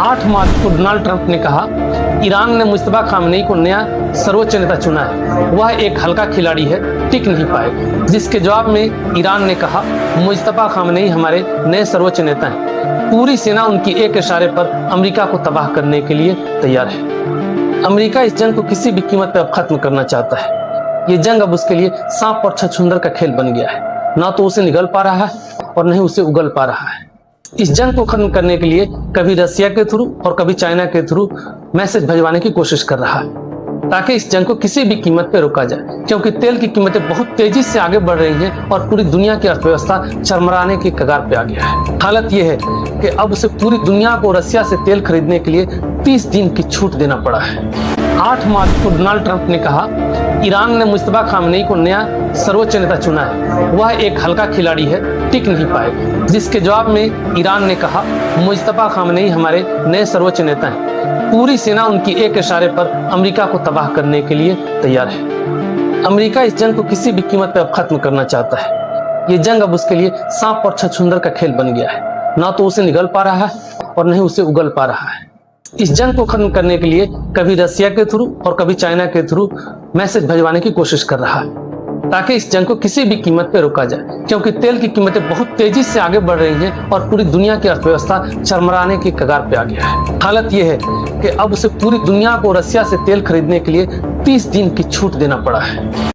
8 मार्च को Donald Trump ने कहा, ईरान ने मुस्तफा खामनेई को नया सर्वोच्च नेता चुना है, वह एक हल्का खिलाड़ी है, टिक नहीं पाएगा। जिसके जवाब में ईरान ने कहा, मुस्तफा खामनेई हमारे नए सर्वोच्च नेता हैं। पूरी सेना उनकी एक इशारे पर अमेरिका को तबाह करने के लिए तैयार है। अमेरिका इस जंग को किसी भी कीमत पर अब खत्म करना चाहता है। ये जंग अब उसके लिए सांप और छछूंदर का खेल बन गया है। ना तो उसे निगल पा रहा है और न ही उसे उगल पा रहा है। इस जंग को खत्म करने के लिए कभी रसिया के थ्रू और कभी चाइना के थ्रू मैसेज भिजवाने की कोशिश कर रहा है, ताकि इस जंग को किसी भी कीमत पर रोका जाए। क्योंकि तेल की कीमतें बहुत तेजी से आगे बढ़ रही हैं और पूरी दुनिया की अर्थव्यवस्था चरमराने की कगार पे आ गया है। हालत यह है कि अब उसे पूरी दुनिया को रसिया से तेल खरीदने के लिए 30 दिन की छूट देना पड़ा है। 8 मार्च को डोनाल्ड ट्रंप ने कहा, ईरान ने मुस्तफा खामनेई को नया सर्वोच्च नेता चुना है, वह एक हल्का खिलाड़ी है, टिक नहीं पाएगा। जिसके जवाब में ईरान ने कहा, मुस्तफा खामनेई हमारे नए सर्वोच्च नेता हैं। पूरी सेना उनकी एक इशारे पर अमेरिका को तबाह करने के लिए तैयार है। अमेरिका इस जंग को किसी भी कीमत पर अब खत्म करना चाहता है। ये जंग अब उसके लिए सांप और छछूंदर का खेल बन गया है। ना तो उसे निगल पा रहा है और न ही उसे उगल पा रहा है। इस जंग को खत्म करने के लिए कभी रसिया के थ्रू और कभी चाइना के थ्रू मैसेज भिजवाने की कोशिश कर रहा है, ताकि इस जंग को किसी भी कीमत पर रोका जाए। क्योंकि तेल की कीमतें बहुत तेजी से आगे बढ़ रही हैं और पूरी दुनिया की अर्थव्यवस्था चरमराने की कगार पे आ गया है। हालत यह है कि अब उसे पूरी दुनिया को रसिया से तेल खरीदने के लिए 30 दिन की छूट देना पड़ा है।